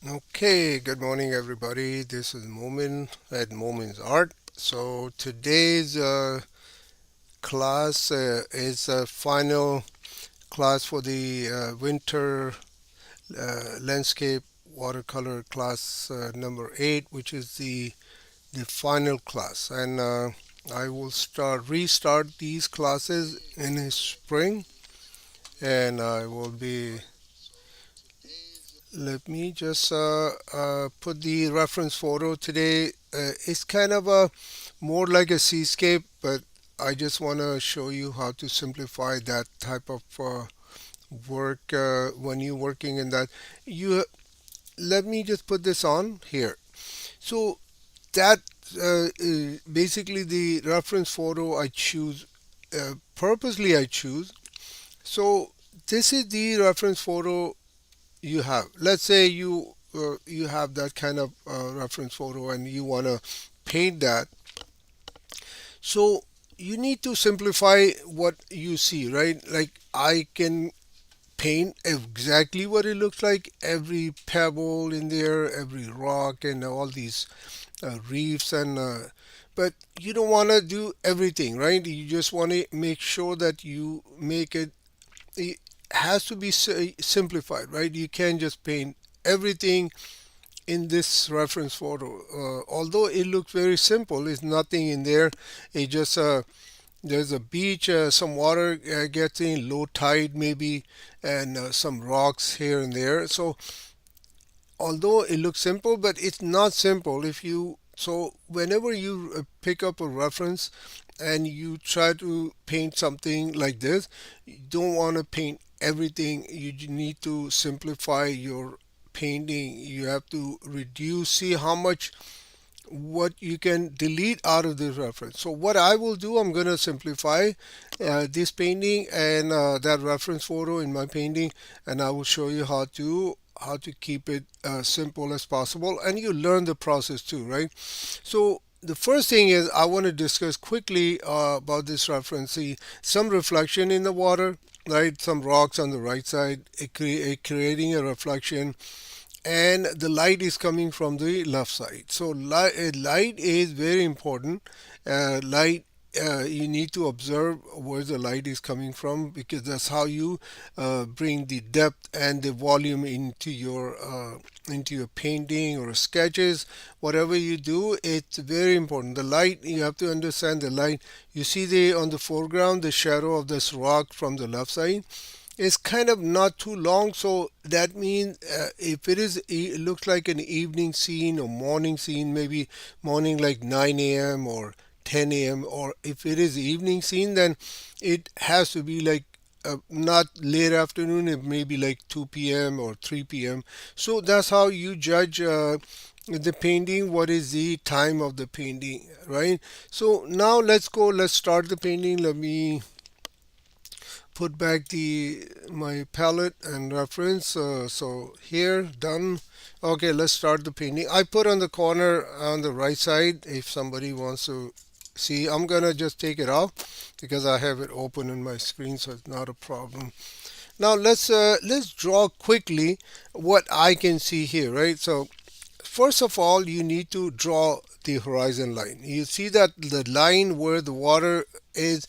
Okay, good morning, everybody. This is Momin at Momin's Art. So today's class is a final class for the winter landscape watercolor class number 8, which is the final class. And I will restart these classes in the spring, and I will be. Let me just put the reference photo today. It's kind of a more like a seascape, but I just want to show you how to simplify that type of work when you're working in that. You Let me just put this on here. So that basically the reference photo I choose purposely I choose. So this is the reference photo you have. Let's say you have that kind of reference photo and you want to paint that. So you need to simplify what you see, right? Like I can paint exactly what it looks like, every pebble in there, every rock, and all these reefs and. But you don't want to do everything, right? You just want to make sure that you make it has to be simplified, right? You can't just paint everything in this reference photo. Although it looks very simple, there's nothing in there. It just there's a beach, some water gets in, low tide maybe, and some rocks here and there. So although it looks simple, but it's not simple if you. So whenever you pick up a reference and you try to paint something like this, you don't want to paint everything. You need to simplify your painting. You have to reduce, see how much what you can delete out of this reference. So what I will do, I'm going to simplify this painting and that reference photo in my painting, and I will show you how to keep it simple as possible, and you learn the process too, right? So the first thing is I want to discuss quickly about this reference. See, some reflection in the water, right? Some rocks on the right side, creating a reflection, and the light is coming from the left side. So light is very important. Light You need to observe where the light is coming from, because that's how you bring the depth and the volume into your painting or sketches. Whatever you do, it's very important. The light, you have to understand the light. You see the on the foreground the shadow of this rock from the left side is kind of not too long. So that means if it looks like an evening scene or morning scene, maybe morning like 9 a.m. or 10 a.m., or if it is evening scene, then it has to be like not late afternoon. It may be like 2 p.m. or 3 p.m. So that's how you judge the painting. What is the time of the painting, right? So now let's start the painting. Let me put back the my palette and reference. So here, done. Okay, let's start the painting. I put on the corner on the right side if somebody wants to see. I'm gonna just take it off because I have it open in my screen, so it's not a problem. Now let's draw quickly what I can see here, right? So first of all, you need to draw the horizon line. You see that the line where the water is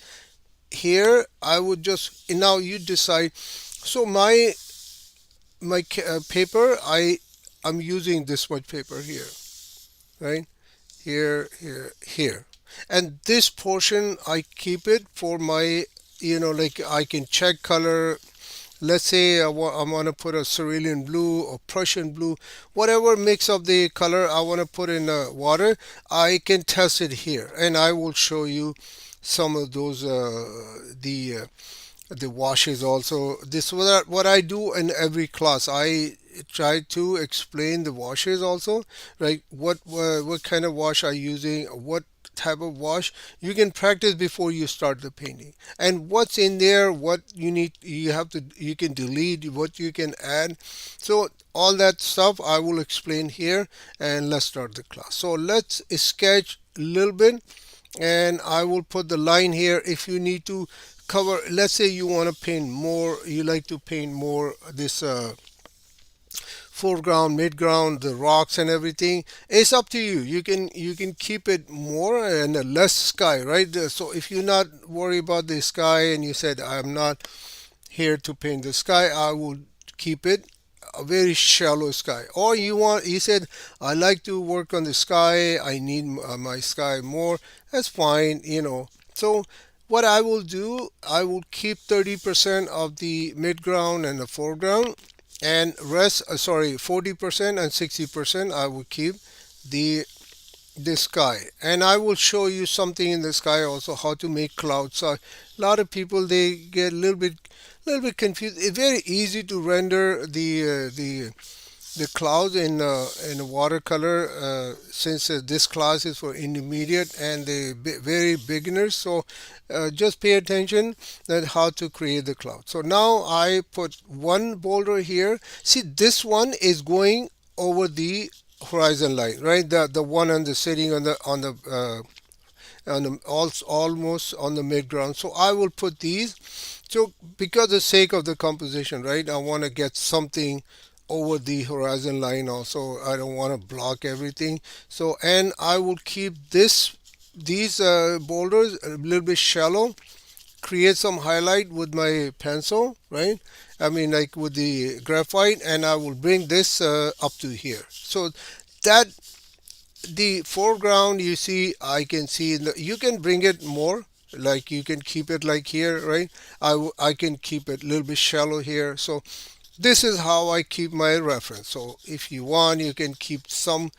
here. I would just, now you decide. So my paper, I'm using this much paper here, right? Here, and this portion I keep it for my, like I can check color. Let's say I want to put a cerulean blue or Prussian blue, whatever mix of the color I want to put in water. I can test it here, and I will show you some of those the washes also. This what I do in every class. I try to explain the washes also, right? What kind of wash are you using, what type of wash. You can practice before you start the painting, and what's in there, what you can delete, what you can add. So all that stuff I will explain here, and let's start the class. So let's sketch a little bit, and I will put the line here. If you need to cover, let's say you want to paint more, you like to paint more this foreground, midground, the rocks and everything. It's up to you. You can keep it more and less sky, right? So if you're not worried about the sky and you said I'm not here to paint the sky, I will keep it a very shallow sky. Or you said I like to work on the sky, I need my sky more. That's fine, So what I will do, I will keep 30% of the midground and the foreground, and rest, sorry, 40% and 60% I will keep the sky. And I will show you something in the sky also, how to make clouds. So a lot of people, they get a little bit confused. It's very easy to render the clouds in watercolor, since this class is for intermediate and the very beginners. So just pay attention that how to create the cloud. So now I put one boulder here. See, this one is going over the horizon line, right? The one on the sitting almost on the midground. So I will put these. So because of the sake of the composition, right? I want to get something over the horizon line also. I don't want to block everything. So, and I will keep these boulders a little bit shallow, create some highlight with my pencil, right? I mean, like with the graphite, and I will bring this up to here. So that the foreground, you see, I can see you can bring it more, like you can keep it like here, right? I can keep it a little bit shallow here. So this is how I keep my reference. So if you want, you can keep some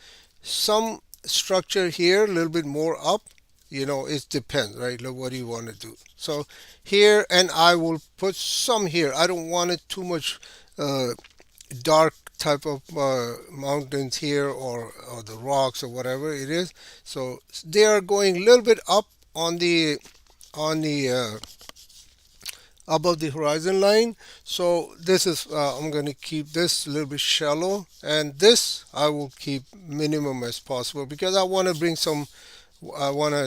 structure here a little bit more up. It depends, right? Like what do you want to do? So here, and I will put some here. I don't want it too much dark type of mountains here, or the rocks or whatever it is. So they are going a little bit up on the above the horizon line. So this is I'm going to keep this a little bit shallow, and this I will keep minimum as possible, because I want to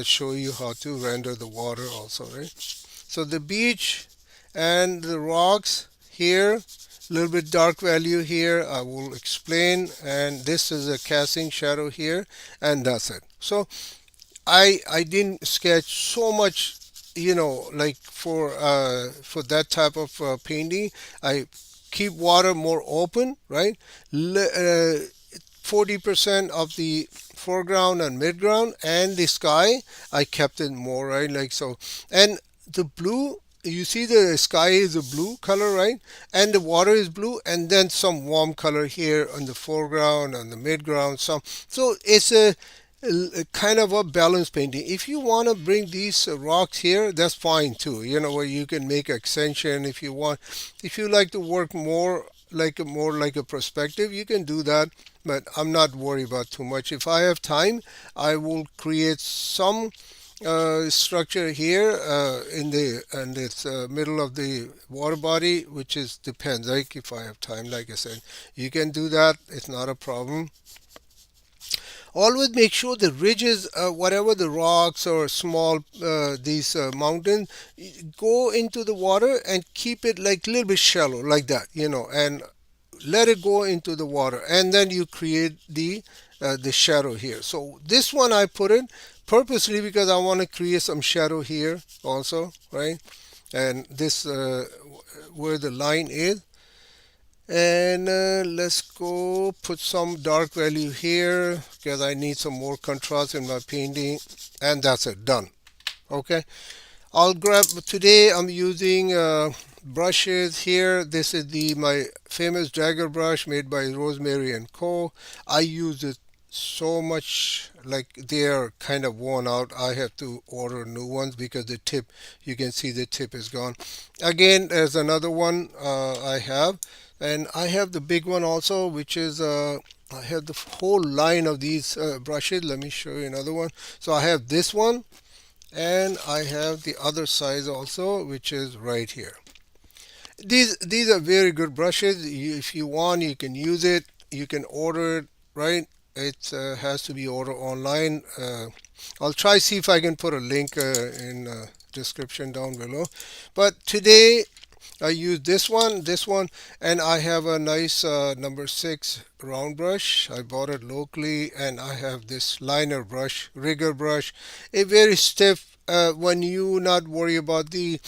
show you how to render the water also, right? So the beach and the rocks here, a little bit dark value here, I will explain. And this is a casting shadow here, and that's it. So I didn't sketch so much, like for that type of painting. I keep water more open, right? 40% of the foreground and midground, and the sky I kept it more, right? Like so. And the blue, you see the sky is a blue color, right? And the water is blue, and then some warm color here on the foreground and the midground, some. So it's a kind of a balanced painting. If you want to bring these rocks here, that's fine too, where you can make extension if you want. If you like to work more like a perspective, you can do that. But I'm not worried about too much. If I have time, I will create some structure here in this middle of the water body, which is depends. Like if I have time, like I said, you can do that. It's not a problem. Always make sure the ridges, whatever the rocks or small these mountains, go into the water and keep it like a little bit shallow, like that, and let it go into the water, and then you create the shadow here. So this one I put it purposely because I want to create some shadow here also, right? And this where the line is. And let's go put some dark value here because I need some more contrast in my painting. And that's it, done. Okay, I'll grab, today I'm using brushes here. This is my famous dagger brush made by Rosemary and Co. I use it so much, like they are kind of worn out. I have to order new ones because the tip, you can see the tip is gone. Again, there's another one I have, and I have the big one also, which is I have the whole line of these brushes. Let me show you another one. So I have this one, and I have the other size also, which is right here. These are very good brushes. If you want, you can use it. You can order it, right? It has to be ordered online. I'll try see if I can put a link in description down below. But today I use this one, and I have a nice number 6 round brush. I bought it locally, and I have this liner brush, rigger brush, a very stiff. When you not worry about the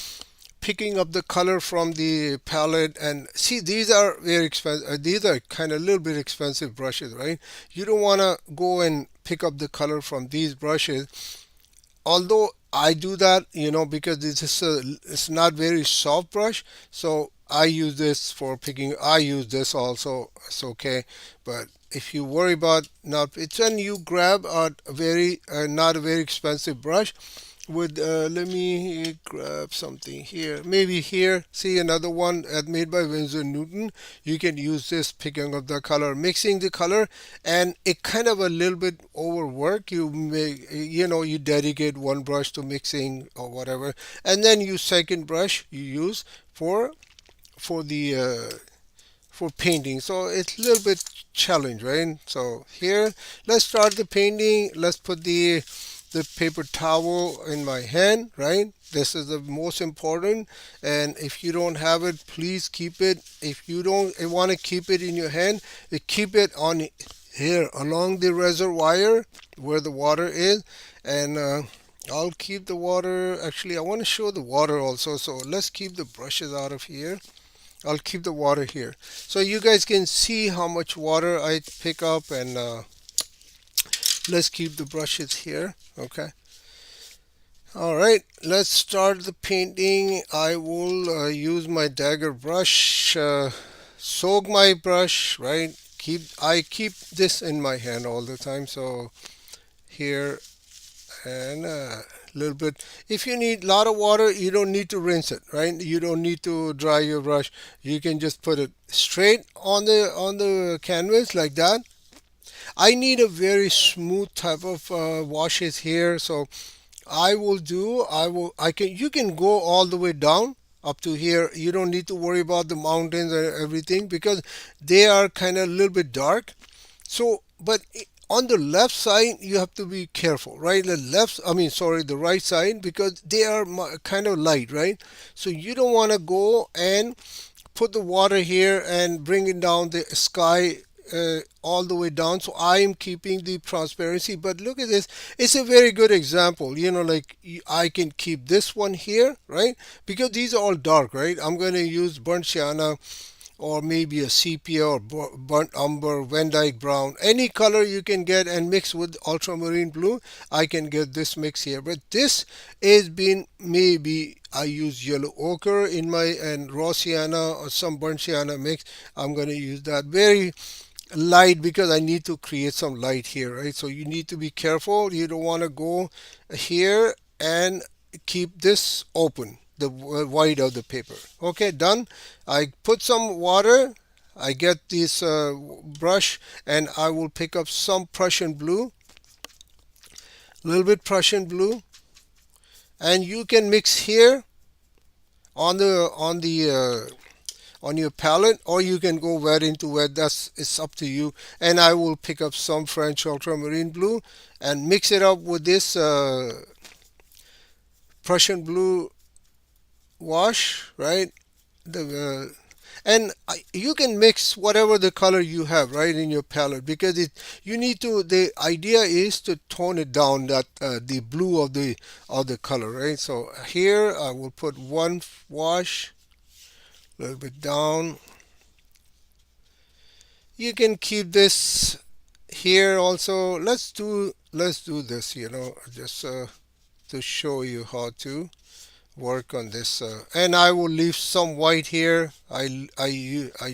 picking up the color from the palette, and see, these are very expensive. These are kind of a little bit expensive brushes, right? You don't want to go and pick up the color from these brushes, although I do that, because this is it's not very soft brush, so I use this for picking. I use this also. It's okay, but if you worry about not, it's when you grab a very not a very expensive brush with let me grab something here, maybe here, see another one made by Winsor Newton. You can use this, picking up the color, mixing the color, and it kind of a little bit overwork. You make, you dedicate one brush to mixing or whatever, and then you second brush you use for the for painting. So it's a little bit challenge, right? So here, let's start the painting. Let's put the paper towel in my hand, right? This is the most important, and if you don't have it, please keep it. If you don't want to keep it in your hand, keep it on here along the reservoir where the water is, and I'll keep the water. Actually, I want to show the water also, so let's keep the brushes out of here. I'll keep the water here so you guys can see how much water I pick up, and let's keep the brushes here. Okay. All right, let's start the painting. I will use my dagger brush, soak my brush, right? I keep this in my hand all the time. So here, and a little bit. If you need a lot of water, you don't need to rinse it, right? You don't need to dry your brush. You can just put it straight on the canvas like that. I need a very smooth type of washes here, so you can go all the way down up to here. You don't need to worry about the mountains and everything because they are kind of a little bit dark. So, but on the left side, you have to be careful, right? The right side, because they are kind of light, right? So you don't want to go and put the water here and bring it down the sky all the way down. So I am keeping the transparency. But look at this. It's a very good example. Like I can keep this one here, right? Because these are all dark, right? I'm going to use burnt sienna or maybe a sepia or burnt umber, Van Dyke brown, any color you can get and mix with ultramarine blue. I can get this mix here, but this is been, maybe I use yellow ochre in my, and raw sienna or some burnt sienna mix. I'm going to use that very light because I need to create some light here, right? So you need to be careful. You don't want to go here and keep this open, the white of the paper. Okay, done. I put some water. I get this brush, and I will pick up some Prussian blue, a little bit Prussian blue, and you can mix here on your palette, or you can go wet into wet. It's up to you. And I will pick up some French ultramarine blue and mix it up with this Prussian blue wash, right? The and you can mix whatever the color you have, right, in your palette, because you need to, the idea is to tone it down, that the blue of the color, right? So here I will put one wash, a little bit down. You can keep this here also. Let's do this, just to show you how to work on this, and I will leave some white here. I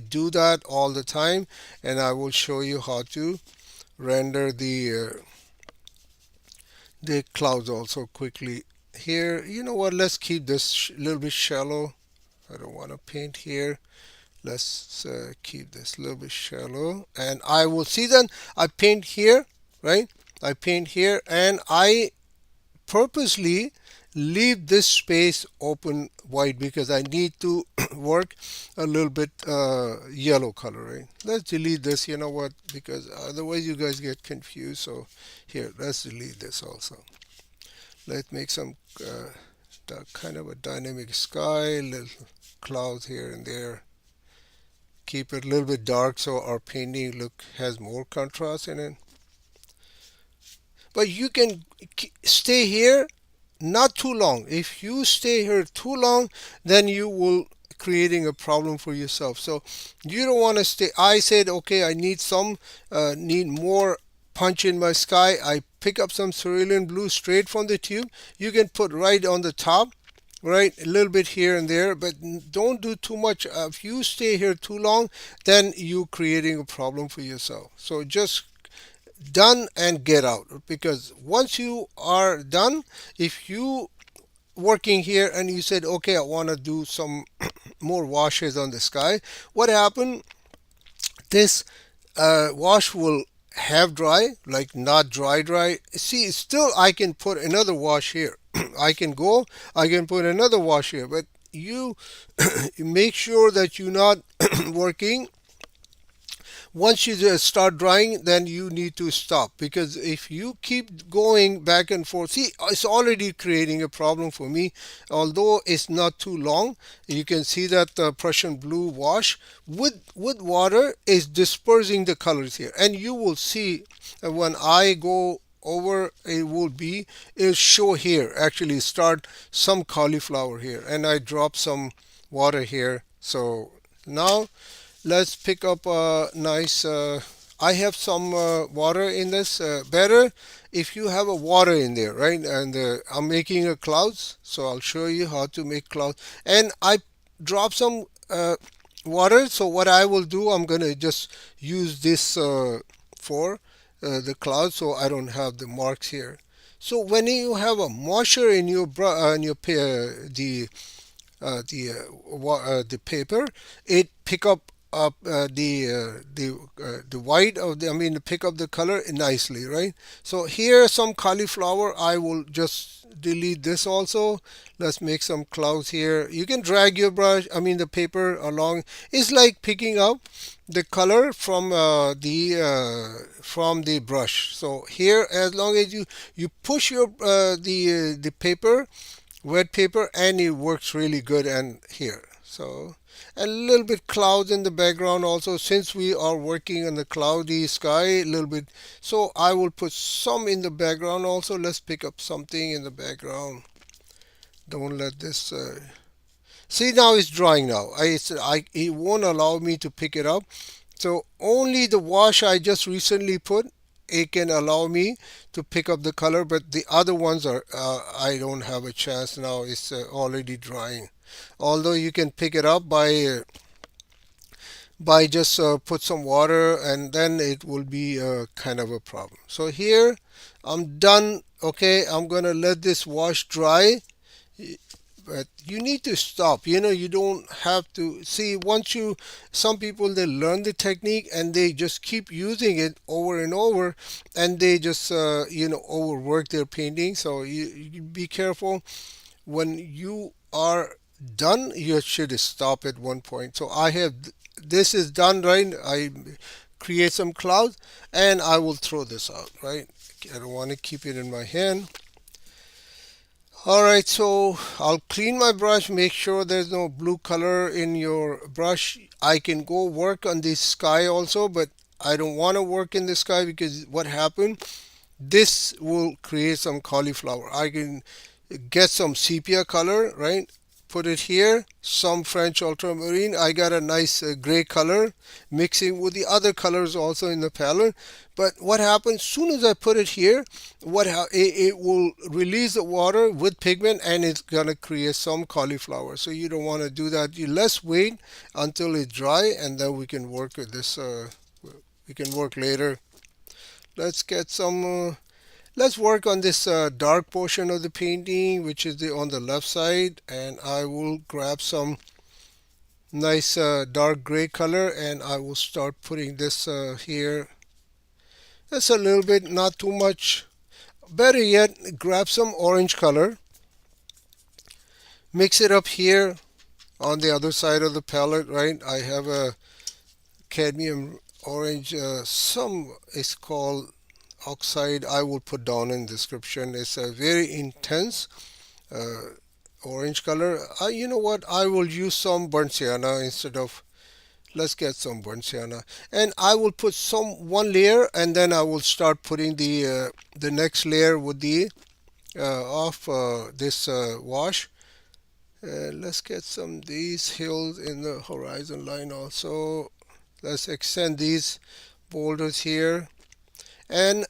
do that all the time, and I will show you how to render the clouds also quickly here. You know what, let's keep this a little bit shallow. I don't want to paint here. Let's keep this a little bit shallow, and I will see, then I paint here, right? I paint here, and I purposely leave this space open white because I need to work a little bit yellow color, right? Let's delete this, you know what, because otherwise you guys get confused. So here, let's delete this also. Let's make some kind of a dynamic sky, little clouds here and there. Keep it a little bit dark so our painting look has more contrast in it. But you can stay here not too long. If you stay here too long, then you will creating a problem for yourself. So you don't want to stay. I said, okay, I need need more punch in my sky. I pick up some cerulean blue straight from the tube. You can put right on the top, right, a little bit here and there, but don't do too much. If you stay here too long, then you creating a problem for yourself. So just done and get out, because once you are done, if you working here and you said, okay, I want to do some more washes on the sky, what happened, this wash will have dry, like not dry. See, still I can put another wash here. I can put another wash here, but you make sure that you're not working. Once you just start drying, then you need to stop, because if you keep going back and forth, see, it's already creating a problem for me. Although it's not too long, you can see that the Prussian blue wash with water is dispersing the colors here, and you will see when I go over, it'll show here, actually start some cauliflower here, and I drop some water here. So now let's pick up a nice, I have some water in this. Better if you have a water in there, right? And I'm making a clouds, so I'll show you how to make clouds. And I drop some water, so what I will do, I'm gonna just use this for the cloud, so I don't have the marks here. So when you have a moisture in your the paper, it pick up the white of the, I mean, pick up the color nicely, right? So here some cauliflower. I will just delete this also. Let's make some clouds here. You can drag your brush, I mean the paper along. It's like picking up the color from the brush. So here, as long as you push your the paper, wet paper, and it works really good. And here, so a little bit clouds in the background also, since we are working on the cloudy sky a little bit, so I will put some in the background also. Let's pick up something in the background. Don't let this see, now it's drying now. It won't allow me to pick it up, so only the wash I just recently put, it can allow me to pick up the color, but the other ones are I don't have a chance now. It's already drying. Although you can pick it up by just put some water, and then it will be kind of a problem. So here I'm done. Okay, I'm gonna let this wash dry, but you need to stop. You don't have to see. Once you, some people, they learn the technique and they just keep using it over and over, and they just overwork their painting. So you be careful. When you are done, you should stop at one point. So I have, this is done, right? I create some clouds and I will throw this out, right? I don't want to keep it in my hand. All right, so I'll clean my brush, make sure there's no blue color in your brush. I can go work on this sky also, but I don't want to work in the sky, because what happened, this will create some cauliflower. I can get some sepia color, right? Put it here, some French ultramarine. I got a nice gray color mixing with the other colors also in the palette. But what happens, soon as I put it here, it will release the water with pigment, and it's gonna create some cauliflower. So you don't want to do that. Let's wait until it's dry, and then we can work with this. We can work later. Let's get some. Let's work on this dark portion of the painting, which is on the left side, and I will grab some nice dark gray color, and I will start putting this here. That's a little bit, not too much. Better yet, grab some orange color, mix it up here on the other side of the palette, right? I have a cadmium orange, some is called oxide. I will put down in description. It's a very intense. Uh, orange color. You know what, I will use some burnt sienna instead of, let's get some burnt sienna, and I will put some one layer, and then I will start putting the next layer with the of this wash. Let's get some these hills in the horizon line also. Let's extend these boulders here, and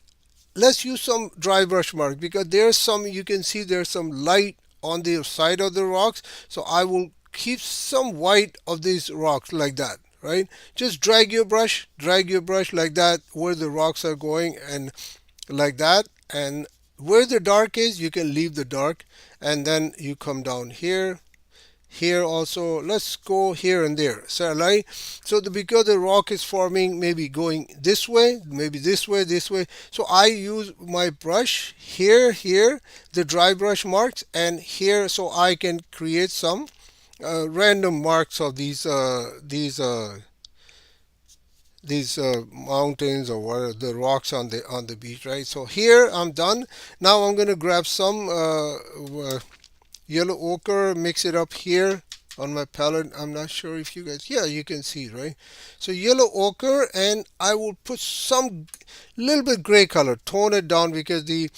let's use some dry brush mark, because there's some, you can see there's some light on the side of the rocks. So I will keep some white of these rocks like that, right? Just drag your brush like that where the rocks are going, and like that. And where the dark is, you can leave the dark, and then you come down here, here also. Let's go here and there, so like, so because the rock is forming, maybe going this way, maybe this way, so I use my brush here, here, the dry brush marks, and here, so I can create some random marks of these mountains, or what, the rocks on the beach, right? So here I'm done. Now I'm gonna grab some yellow ochre, mix it up here on my palette. I'm not sure if you guys, yeah, you can see, right? So yellow ochre, and I will put some little bit gray color, tone it down, because the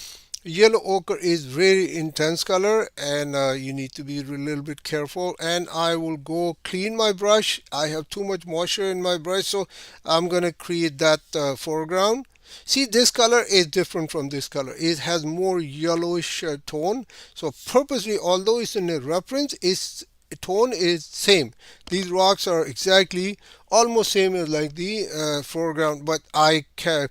yellow ochre is very intense color, and you need to be a little bit careful. And I will go clean my brush. I have too much moisture in my brush, so I'm gonna create that foreground. See, this color is different from this color. It has more yellowish tone. So purposely, although it's in a reference, its tone is same. These rocks are exactly almost same as like the foreground, but I can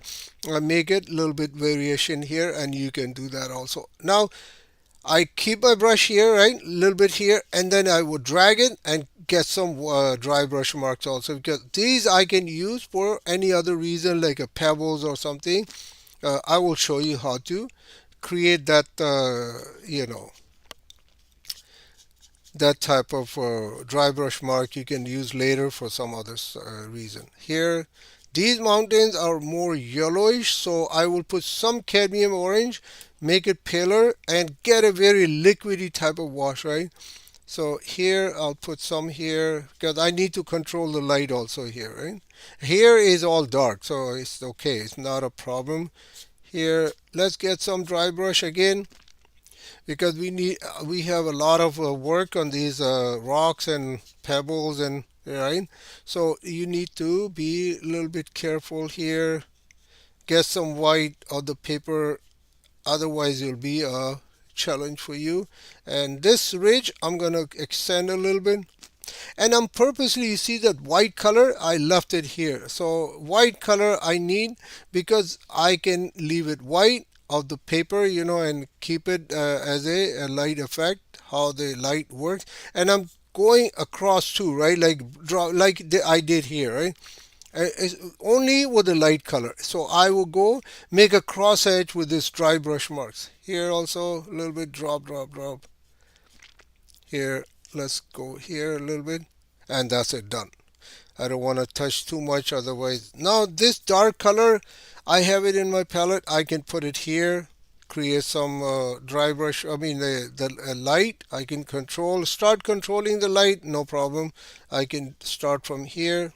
make it a little bit variation here, and you can do that also. Now I keep my brush here, right, a little bit here, and then I would drag it and get some dry brush marks also, because these I can use for any other reason, like a pebbles or something. I will show you how to create that, that type of dry brush mark you can use later for some other reason. Here, these mountains are more yellowish, so I will put some cadmium orange, make it paler, and get a very liquidy type of wash, right? So here I'll put some here, because I need to control the light also here, right? Here is all dark, so it's okay, it's not a problem. Here, let's get some dry brush again, because we have a lot of work on these rocks and pebbles, and right, so you need to be a little bit careful here. Get some white on the paper, otherwise it'll be a challenge for you. And this ridge I'm gonna extend a little bit, and I'm purposely, you see that white color, I left it here. So white color I need, because I can leave it white of the paper, and keep it as a light effect, how the light works. And I'm going across too, right, like draw like I did here, right? It's only with the light color. So I will go make a cross edge with this dry brush marks here also, a little bit, drop, drop, drop here. Let's go here a little bit, and that's it, done. I don't want to touch too much, otherwise. Now this dark color, I have it in my palette, I can put it here, create some dry brush, I mean the light, I can start controlling the light, no problem. I can start from here,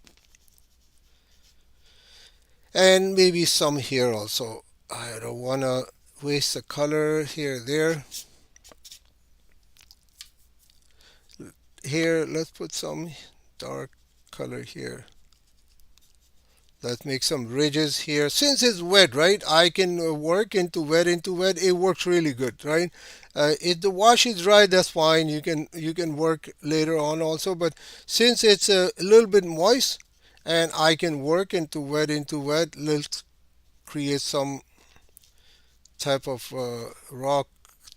and maybe some here also. I don't want to waste the color here, there. Here, let's put some dark color here. Let's make some ridges here. Since it's wet, right, I can work into wet, it works really good, right? If the wash is dry, that's fine, you can work later on also, but since it's a little bit moist, and I can work into wet, let's create some type of rock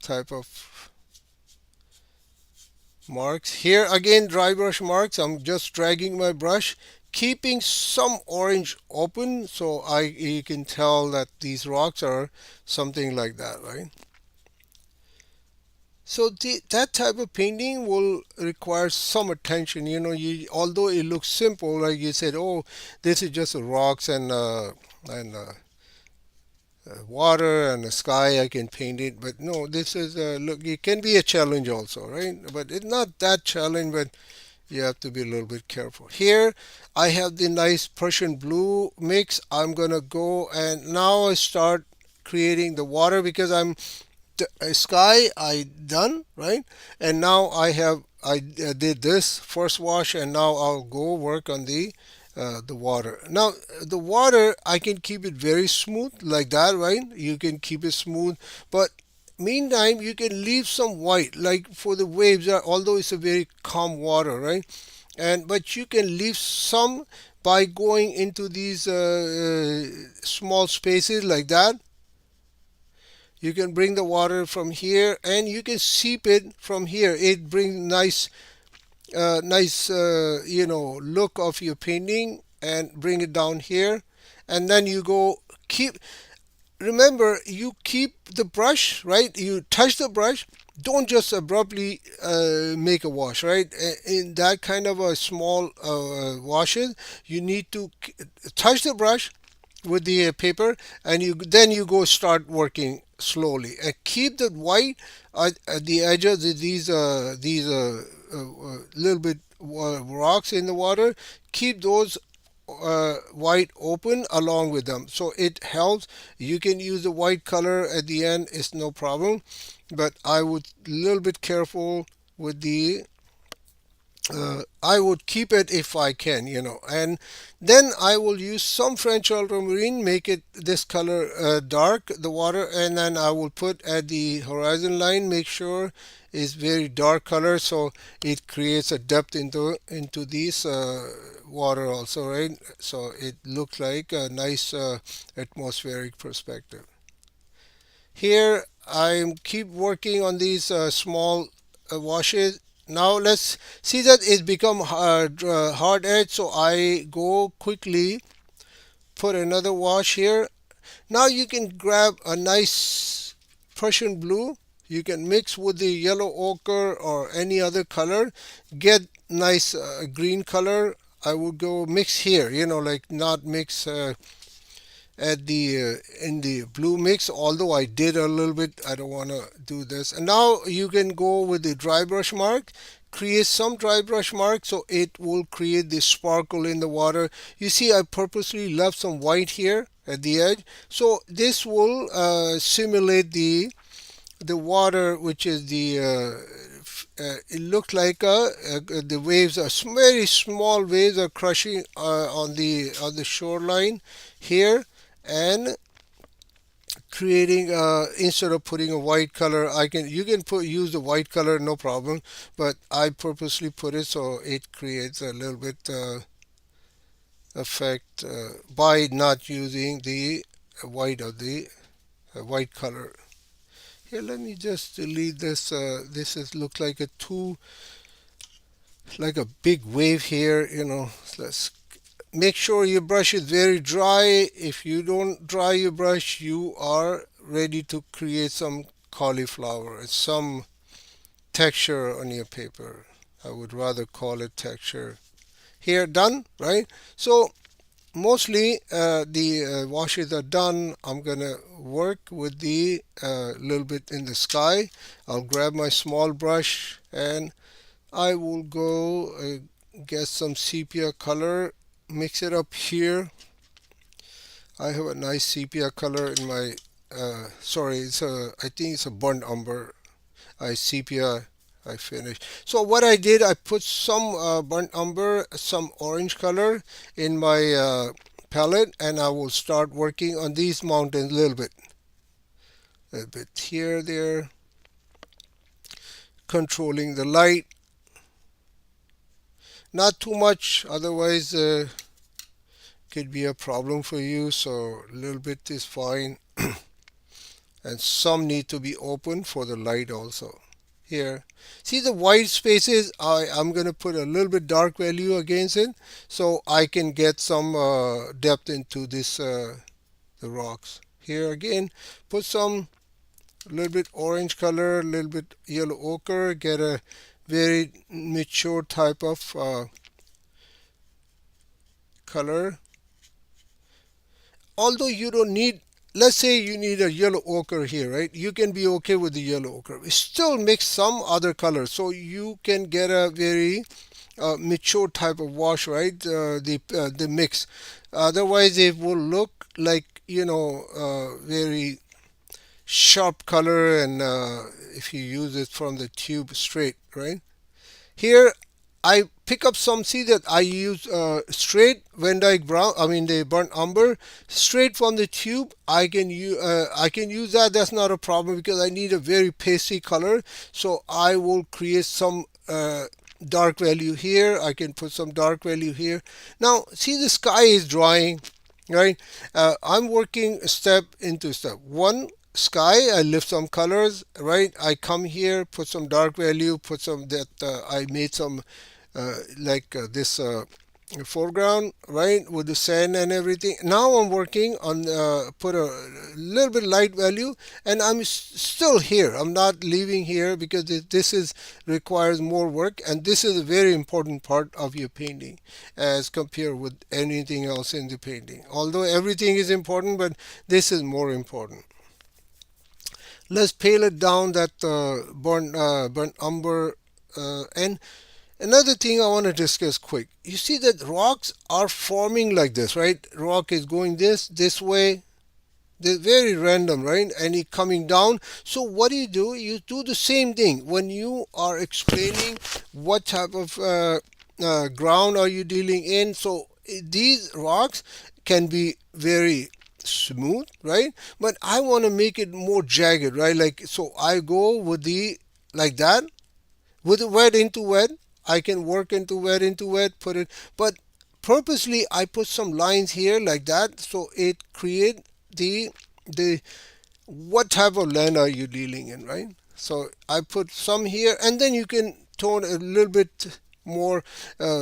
type of marks. Here again, dry brush marks. I'm just dragging my brush, keeping some orange open, so you can tell that these rocks are something like that, right? So that type of painting will require some attention. Although it looks simple, like you said, oh, this is just rocks and water and the sky, I can paint it. But no, this is look, it can be a challenge also, right? But it's not that challenge, but you have to be a little bit careful. Here I have the nice Prussian blue mix. I'm gonna go and now I start creating the water because I'm sky I done, right? And now I did this first wash, and now I'll go work on the water. Now the water I can keep it very smooth like that, right? You can keep it smooth, but meantime you can leave some white like for the waves, although it's a very calm water, right? And but you can leave some by going into these small spaces like that. You can bring the water from here and you can seep it from here. It brings nice look of your painting, and bring it down here. And then you go keep, remember, you keep the brush, right? You touch the brush. Don't just abruptly make a wash, right? In that kind of a small washes, you need to touch the brush with the paper, and you go start working slowly and keep the white at the edges of these little bit rocks in the water. Keep those white open along with them, so it helps. You can use the white color at the end, it's no problem, but I would a little bit careful with the I would keep it if I can, and then I will use some French ultramarine, make it this color dark, the water, and then I will put at the horizon line, make sure it's very dark color, so it creates a depth into these water also, right? So it looks like a nice atmospheric perspective. Here I keep working on these small washes. Now let's see that it's become hard edge, so I go quickly put another wash here. Now you can grab a nice Prussian blue. You can mix with the yellow ochre or any other color. Get nice green color. I would go mix here, like not mix at the in the blue mix, although I did a little bit. I don't want to do this. And now you can go with the dry brush mark, create some dry brush mark, so it will create this sparkle in the water. You see I purposely left some white here at the edge, so this will simulate the water, which is the it looked like the waves are very small waves are crushing on the shoreline here, and creating instead of putting a white color, you can use the white color, no problem, but I purposely put it so it creates a little bit effect by not using the white of the white color. Here, let me just delete this. This is look like a like a big wave here. Let's make sure your brush is very dry. If you don't dry your brush, you are ready to create some cauliflower, some texture on your paper. I would rather call it texture. Here, done, right? So mostly the washes are done. I'm gonna work with the little bit in the sky. I'll grab my small brush and I will go get some sepia color, mix it up here. I have a nice sepia color in my sorry, I think it's a burnt umber. I sepia I finished. So what I did, I put some burnt umber, some orange color in my palette, and I will start working on these mountains a little bit here, there, controlling the light. Not too much, otherwise could be a problem for you. So a little bit is fine, and some need to be open for the light also. Here, see the white spaces, I'm going to put a little bit dark value against it so I can get some depth into this the rocks. Here again, put some a little bit orange color, a little bit yellow ochre, get a very mature type of color. Although you don't need, let's say you need a yellow ochre here, right? You can be okay with the yellow ochre. Still mix some other color so you can get a very mature type of wash, right? The mix. Otherwise, it will look like, very sharp color, and if you use it from the tube straight, right? Here, I pick up some. See that I use straight Van Dyke brown. I mean the burnt umber straight from the tube. I can use that. That's not a problem because I need a very pasty color. So I will create some dark value here. I can put some dark value here. Now see the sky is drying, right? I'm working step into step. One, sky, I lift some colors, right? I come here, put some dark value, put some that I made some this foreground, right, with the sand and everything. Now I'm working on put a little bit light value, and I'm still here. I'm not leaving here because this is requires more work, and this is a very important part of your painting as compared with anything else in the painting. Although everything is important, but this is more important. Let's pale it down that burnt umber. And another thing I want to discuss quick. You see that rocks are forming like this, right? Rock is going this way. They're very random, right? And it coming down. So what do? You do the same thing when you are explaining what type of ground are you dealing in. So these rocks can be very smooth, right? But I want to make it more jagged, right? Like so, I go with the like that with the wet into wet. I can work into wet, put it, but purposely I put some lines here like that so it create the what type of land are you dealing in, right? So I put some here, and then you can tone a little bit more,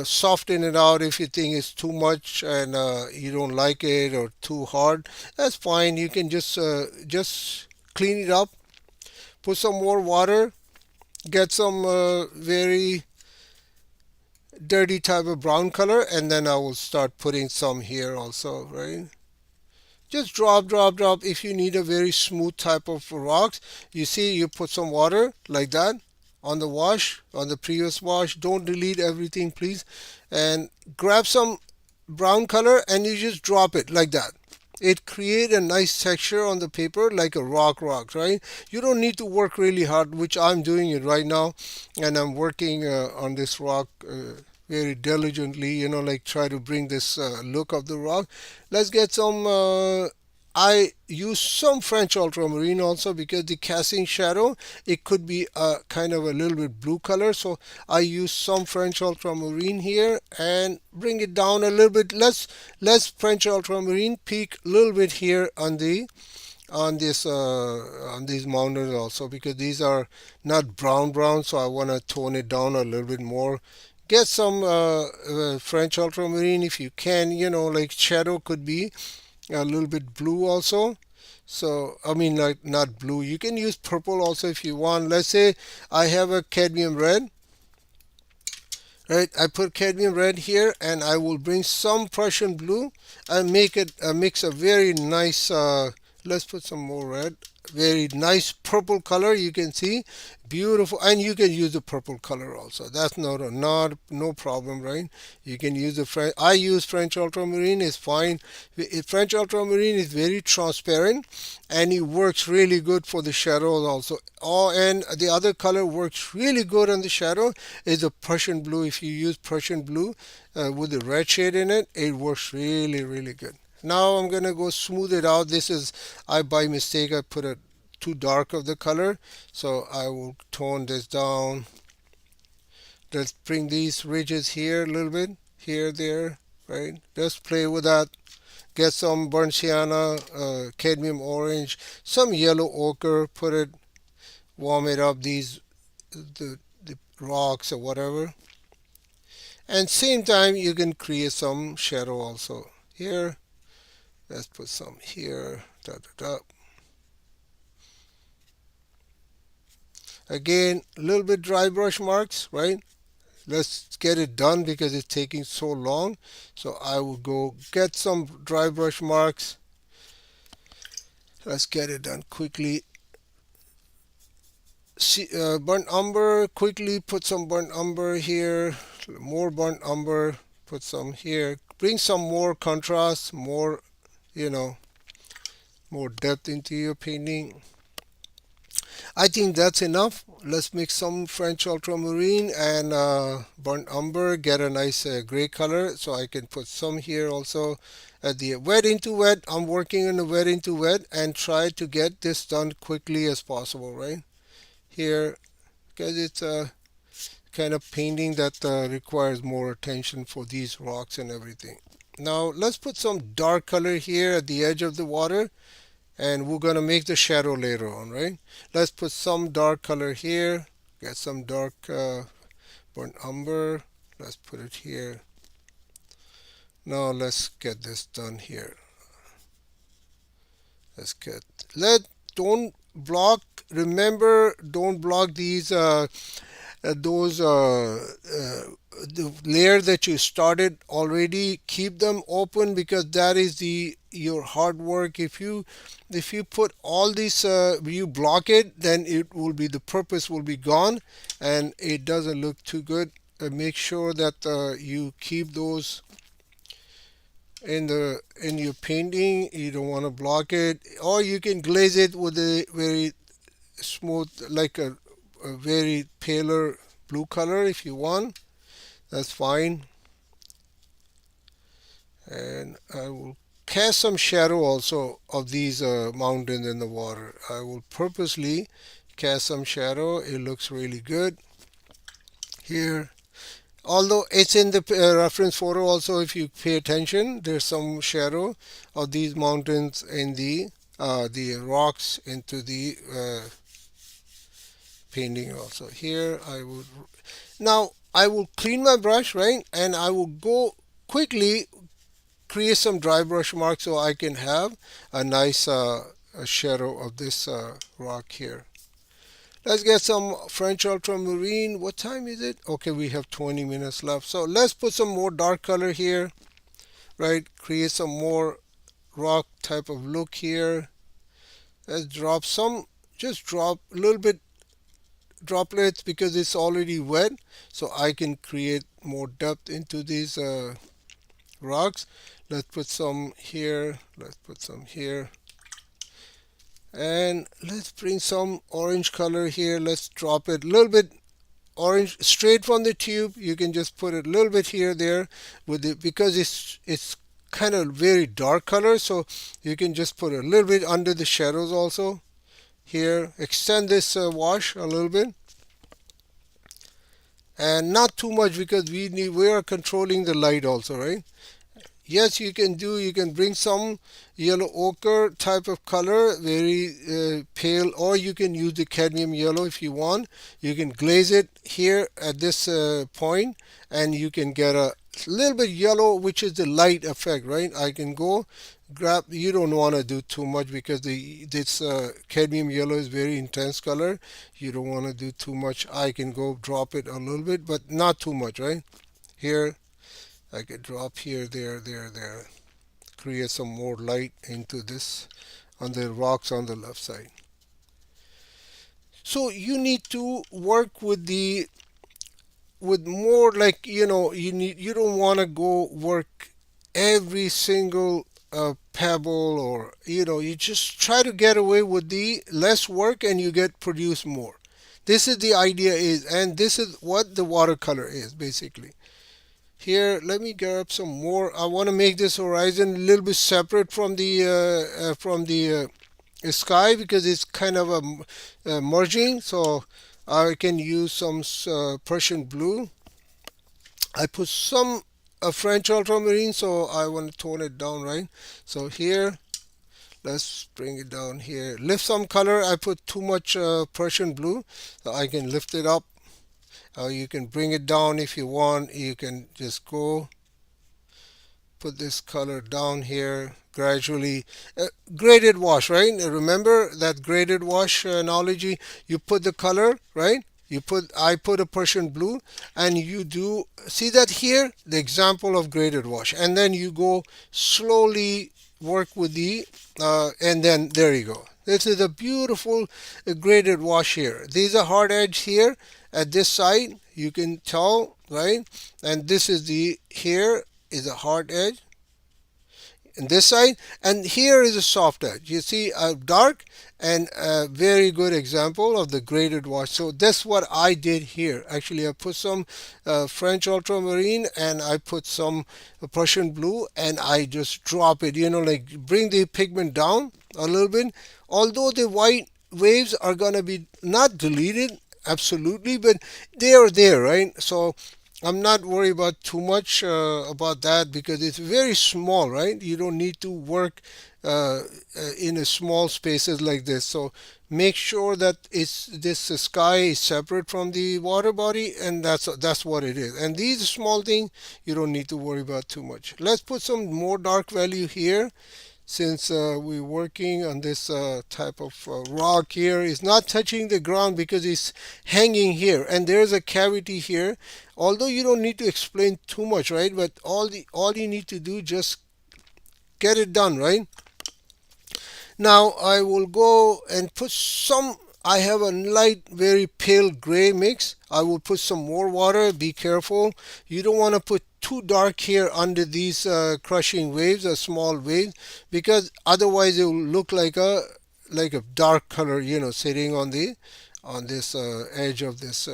soften it out if you think it's too much and you don't like it or too hard. That's fine. You can just clean it up, put some more water, get some very dirty type of brown color, and then I will start putting some here also, right? Just drop, drop, drop. If you need a very smooth type of rocks, you see, you put some water like that on the wash, on the previous wash. Don't delete everything, please. And grab some brown color and you just drop it like that. It create a nice texture on the paper like a rock, right? You don't need to work really hard, which I'm doing it right now, and I'm working on this rock very diligently, like try to bring this look of the rock. Let's get some I use some French ultramarine also because the casting shadow, it could be kind of a little bit blue color. So I use some French ultramarine here and bring it down a little bit. Less French ultramarine, peak a little bit here on these mountains also because these are not brown, so I want to tone it down a little bit more. Get some French ultramarine if you can, like shadow could be a little bit blue also. So I mean, like not blue, you can use purple also if you want. Let's say I have a cadmium red, right? I put cadmium red here, and I will bring some Prussian blue and make it mix a very nice let's put some more red, very nice purple color. You can see beautiful, and you can use the purple color also. That's not no problem, right? You can use the French. I use French ultramarine, is fine. French ultramarine is very transparent, and it works really good for the shadows also. Oh, and the other color works really good on the shadow is the Prussian blue. If you use Prussian blue with the red shade in it, it works really good. Now I'm gonna go smooth it out. This is, I by mistake I put a too dark of the color, so I will tone this down. Let's bring these ridges here a little bit, here, there, right? Just play with that. Get some burnt sienna, cadmium orange, some yellow ochre, put it, warm it up, the rocks or whatever. And same time you can create some shadow also here. Let's put some here. Again, a little bit dry brush marks, right? Let's get it done because it's taking so long. So I will go get some dry brush marks. Let's get it done quickly. See, burnt umber, quickly put some burnt umber here, more burnt umber, put some here. Bring some more contrast, more, you know, more depth into your painting. I think that's enough. Let's mix some French ultramarine and burnt umber, get a nice gray color. So I can put some here also at the wet into wet. I'm working on the wet into wet and try to get this done quickly as possible, right? Here, because it's a kind of painting that requires more attention for these rocks and everything. Now let's put some dark color here at the edge of the water, and we're gonna make the shadow later on, right? Let's put some dark color here, get some dark burnt umber. Let's put it here. Now let's get this done here. Let's get, let, don't block, remember, don't block these those the layer that you started already. Keep them open, because that is the your hard work. If you put all this, you block it, then it will be, the purpose will be gone and it doesn't look too good. Make sure that you keep those in your painting. You don't want to block it, or you can glaze it with a very smooth, like a very paler blue color if you want. That's fine. And I will cast some shadow also of these mountains in the water. I will purposely cast some shadow. It looks really good here. Although it's in the reference photo also, if you pay attention, there's some shadow of these mountains in the rocks into the painting also. Here I would, now I will clean my brush, right, and I will go quickly create some dry brush marks so I can have a nice a shadow of this rock here. Let's get some French ultramarine. What time is it? Okay, we have 20 minutes left. So let's put some more dark color here, right? Create some more rock type of look here. Let's drop some, just drop a little bit droplets because it's already wet. So I can create more depth into these rocks. Let's put some here. Let's put some here. And let's bring some orange color here. Let's drop it a little bit orange straight from the tube. You can just put it a little bit here there with it, because it's kind of very dark color, so you can just put a little bit under the shadows also. Here, extend this wash a little bit, and not too much, because we are controlling the light also, right? Yes, you can bring some yellow ochre type of color, very pale, or you can use the cadmium yellow if you want. You can glaze it here at this point, and you can get a little bit yellow, which is the light effect, right? I can go grab, you don't want to do too much, because this cadmium yellow is very intense color. You don't want to do too much. I can go drop it a little bit, but not too much, right? Here I could drop here, there. Create some more light into this on the rocks on the left side. So you need to work with more, like, you don't want to go work every single pebble, or you just try to get away with the less work and you get produce more. This is the idea is, and this is what the watercolor is basically. Here, let me grab some more. I want to make this horizon a little bit separate from the sky, because it's kind of a merging. So I can use some Prussian blue. I put some French ultramarine, so I want to tone it down, right? So here, let's bring it down here. Lift some color. I put too much Prussian blue, so I can lift it up. You can bring it down if you want. You can just go put this color down here gradually. Graded wash, right? Remember that graded wash analogy. You put the color, right? I put a Persian blue, and you do see that here, the example of graded wash, and then you go slowly work with the and then there you go. This is a beautiful graded wash here. These are hard edge here at this side, you can tell, right? And this is the here is a hard edge in this side, and here is a soft edge. You see a dark and a very good example of the graded wash. So that's what I did here. Actually, I put some French ultramarine and I put some Prussian blue, and I just drop it, like bring the pigment down a little bit. Although the white waves are gonna be not deleted absolutely, but they are there, right? So I'm not worried about too much about that because it's very small, right? You don't need to work in a small spaces like this. So make sure that it's this sky is separate from the water body, and that's what it is. And these small things you don't need to worry about too much. Let's put some more dark value here since we're working on this type of rock here. It's not touching the ground because it's hanging here, and there's a cavity here. Although you don't need to explain too much, right? But all you need to do, just get it done, right? Now I will go and put some. I have a light, very pale gray mix. I will put some more water. Be careful. You don't want to put too dark here under these crushing waves, a small waves, because otherwise it will look like a dark color, sitting on the on this edge of this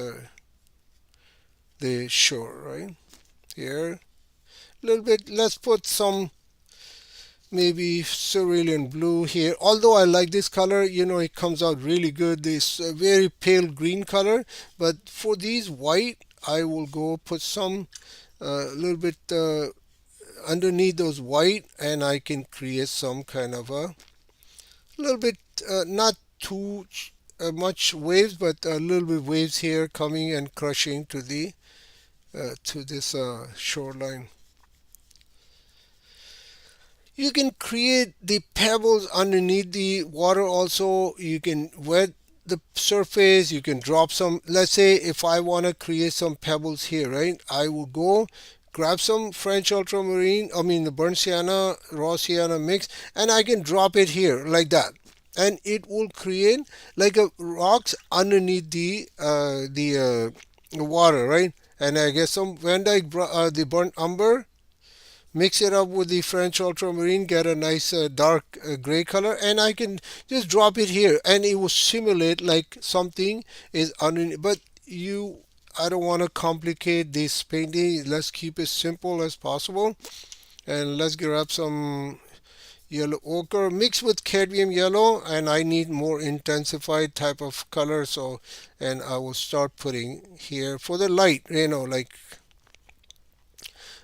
the shore, right here. A little bit. Let's put some maybe cerulean blue here. Although I like this color, it comes out really good. This very pale green color. But for these white, I will go put some a little bit underneath those white, and I can create some kind of a little bit, not too much waves, but a little bit waves here coming and crushing to the to this shoreline. You can create the pebbles underneath the water also. You can wet the surface. You can drop some. Let's say if I want to create some pebbles here, right? I will go grab some French ultramarine, I mean the burnt sienna, raw sienna mix, and I can drop it here like that. And it will create like a rocks underneath the water, right? And I get some Van Dyke, the burnt umber, mix it up with the French ultramarine, get a nice dark gray color, and I can just drop it here, and it will simulate like something is underneath. But I don't want to complicate this painting. Let's keep it simple as possible, and let's grab some yellow ochre mixed with cadmium yellow, and I need more intensified type of color. So, and I will start putting here for the light, like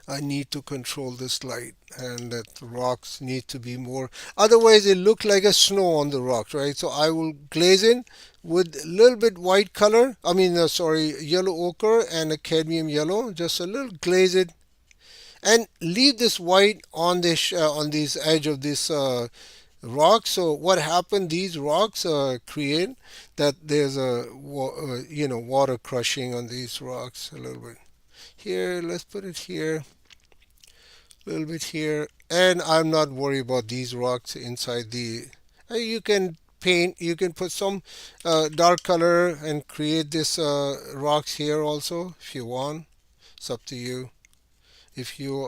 I need to control this light, and that the rocks need to be more, otherwise it look like a snow on the rocks, right? So I will glaze in with a little bit white color, I mean sorry, yellow ochre and a cadmium yellow, just a little glaze it, and leave this white on this on this edge of this rock. So what happened, these rocks create that there's water crushing on these rocks a little bit here. Let's put it here, a little bit here, and I'm not worried about these rocks inside the you can paint, you can put some dark color and create this rocks here also if you want. It's up to you. If you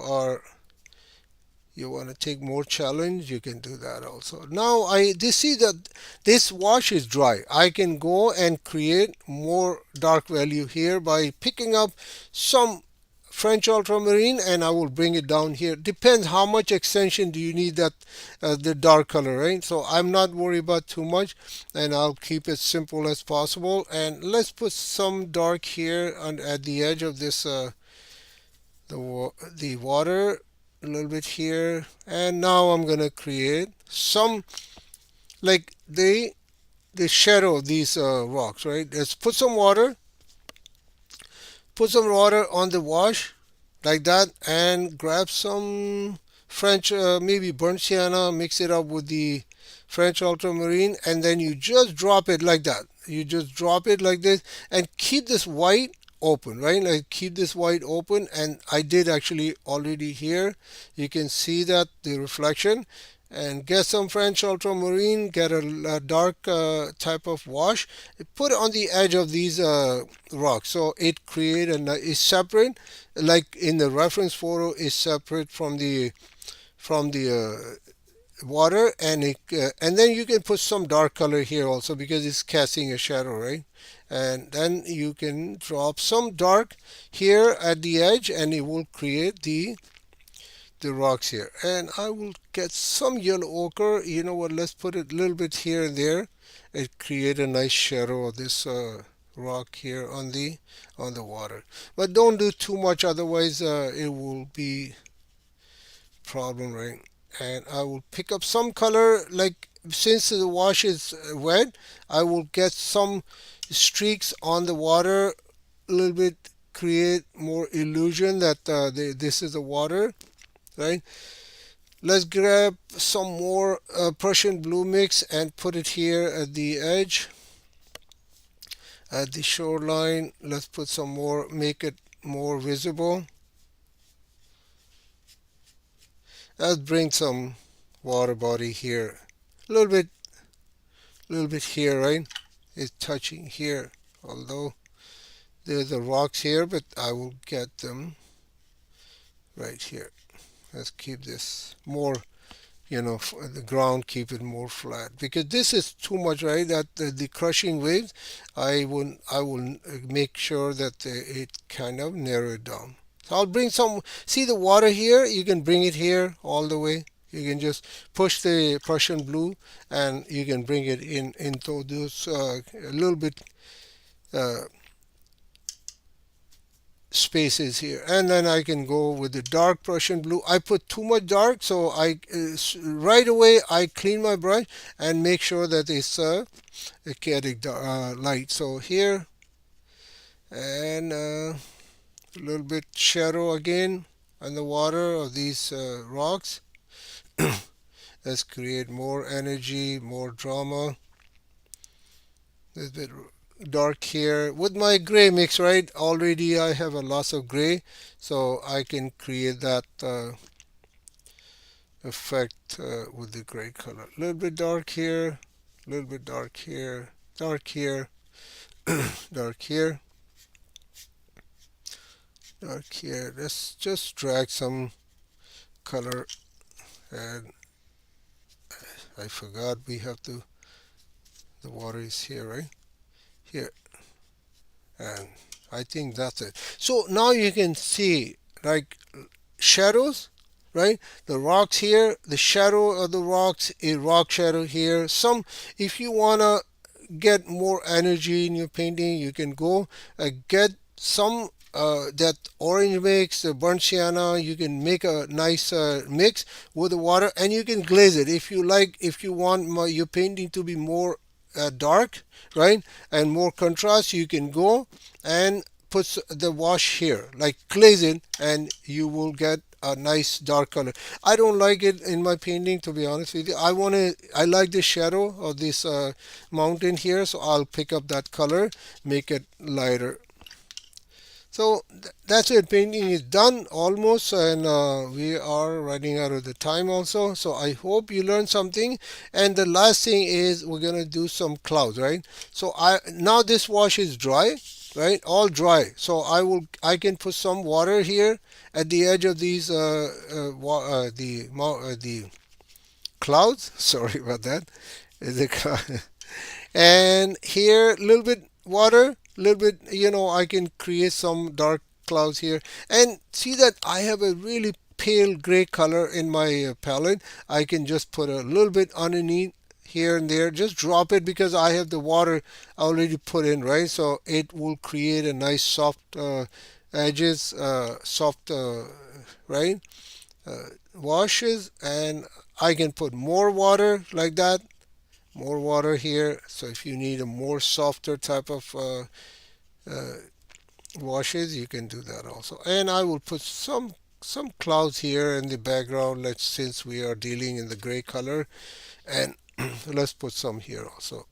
want to take more challenge, you can do that also. Now I this see that this wash is dry. I can go and create more dark value here by picking up some French ultramarine, and I will bring it down here. Depends how much extension do you need that the dark color, right? So I'm not worried about too much, and I'll keep it simple as possible. And let's put some dark here at the edge of this the water, a little bit here, and now I'm gonna create some like the shadow of these rocks, right? Let's put some water on the wash like that, and grab some French, maybe burnt sienna, mix it up with the French ultramarine, and then you just drop it like that. You just drop it like this, and keep this white open, right? Like keep this white open, and I did actually already here. You can see that the reflection, and get some French ultramarine, get a dark type of wash, put it on the edge of these rocks, so it create is separate, like in the reference photo, is separate from the water, and then you can put some dark color here also because it's casting a shadow, right? And then you can drop some dark here at the edge, and it will create the rocks here. And I will get some yellow ochre. You know what, let's put it a little bit here and there. It create a nice shadow of this rock here on the water, but don't do too much, otherwise it will be problem, right? And I will pick up some color, like since the wash is wet, I will get some streaks on the water, a little bit, create more illusion that this is the water, right? Let's grab some more Prussian blue mix and put it here at the edge, at the shoreline. Let's put some more, make it more visible. Let's bring some water body here, a little bit here, right? It's touching here, although there's the rocks here, but I will get them right here. Let's keep this more, the ground, keep it more flat, because this is too much, right? That the crushing waves, I will make sure that it kind of narrow it down. So I'll bring some, see the water here, you can bring it here all the way. You can just push the Prussian blue and you can bring it in into this a little bit uh, spaces here, and then I can go with the dark Prussian blue. I put too much dark, so I right away I clean my brush and make sure that it's getting light. So here, and a little bit shadow again on the water of these rocks. Let's create more energy, more drama. A little bit dark here with my gray mix, right? Already I have a lot of gray, so I can create that effect with the gray color. A little bit dark here, a little bit dark here, dark here, dark here, dark here. Let's just drag some color, and I forgot we have to, the water is here, right? Here, and I think that's it. So now you can see, like, shadows, right? The rocks here, the shadow of the rocks, a rock shadow here. Some, if you wanna get more energy in your painting, you can go get some that orange mix, the burnt sienna. You can make a nice mix with the water, and you can glaze it if you like. If you want your painting to be more dark, right, and more contrast, you can go and put the wash here, like glaze it, and you will get a nice dark color. I don't like it in my painting, to be honest with you. I like the shadow of this mountain here, so I'll pick up that color, make it lighter. So that's it. Painting is done almost, and we are running out of the time also. So I hope you learned something. And the last thing is we're gonna do some clouds, right? So now this wash is dry, right? All dry. So I can put some water here at the edge of these the clouds. Sorry about that. And here a little bit water, a little bit, I can create some dark clouds here, and see that I have a really pale gray color in my palette. I can just put a little bit underneath here and there, just drop it, because I have the water already put in, right? So it will create a nice soft edges, soft right, washes. And I can put more water like that, more water here. So if you need a more softer type of uh, washes, you can do that also. And I will put some clouds here in the background, let's, since we are dealing in the gray color. And let's put some here also.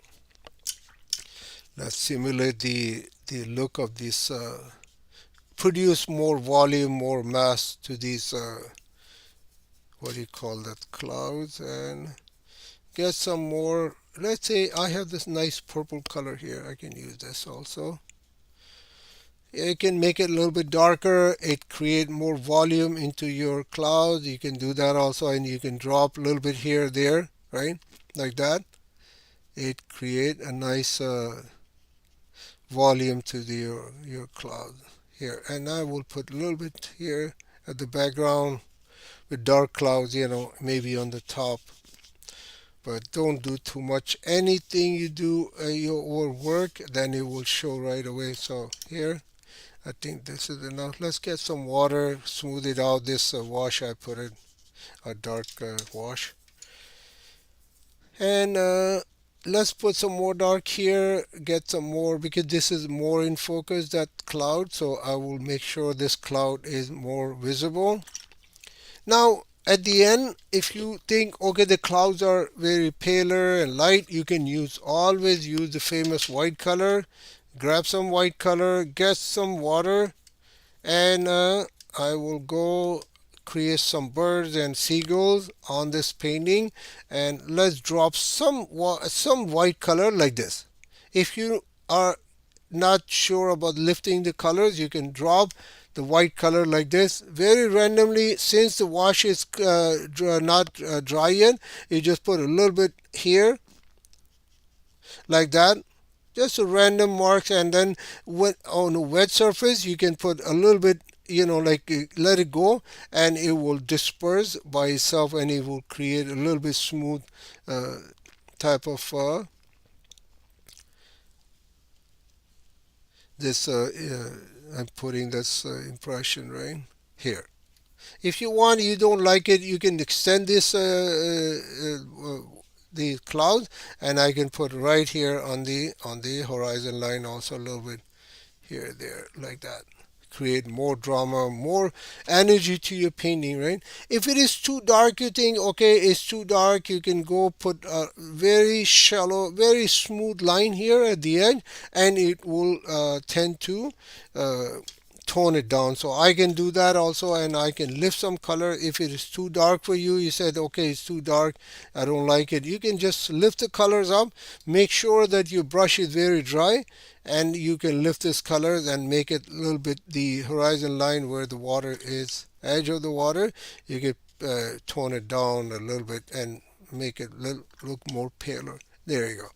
Let's simulate the look of this, produce more volume, more mass to these what do you call that, clouds, and get some more. Let's say I have this nice purple color here. I can use this also. You can make it a little bit darker. It create more volume into your clouds. You can do that also, and you can drop a little bit here, there, right? Like that. It create a nice volume to your cloud here. And I will put a little bit here at the background with dark clouds, maybe on the top. But don't do too much. Anything you do your work, then it will show right away. So here, I think this is enough. Let's get some water, smooth it out. This wash, I put it a dark wash. And let's put some more dark here, get some more, because this is more in focus, that cloud. So I will make sure this cloud is more visible. Now, at the end, if you think, okay, the clouds are very paler and light, you can always use the famous white color. Grab some white color, get some water, and I will go create some birds and seagulls on this painting, and let's drop some white color like this. If you are not sure about lifting the colors, you can drop the white color like this very randomly. Since the wash is not dry yet, you just put a little bit here like that, just a random marks. And then on a wet surface you can put a little bit, like let it go, and it will disperse by itself, and it will create a little bit smooth type of this I'm putting this impression right here. If you want, you don't like it, you can extend this the cloud, and I can put right here on the horizon line also, a little bit here, there, like that. Create more drama, more energy to your painting, right? If it is too dark, you think, okay, it's too dark, you can go put a very shallow, very smooth line here at the edge, and it will tend to uh, tone it down. So I can do that also, and I can lift some color. If it is too dark for you, you said, okay, it's too dark, I don't like it, you can just lift the colors up. Make sure that your brush is very dry, and you can lift this colors and make it a little bit the horizon line where the water is, edge of the water. You can tone it down a little bit and make it look more paler. There you go.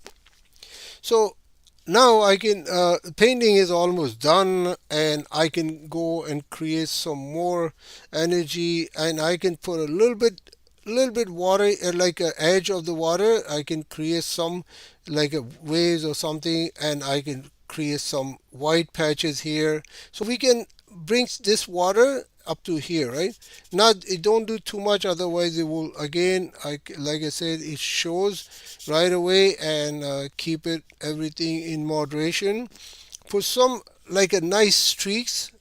So now I can painting is almost done, and I can go and create some more energy, and I can put a little bit water, like a edge of the water. I can create some like a waves or something, and I can create some white patches here. So we can bring this water up to here, right? Not, it don't do too much, otherwise it will again, like I said, it shows right away. And keep it everything in moderation. Put some like a nice streaks,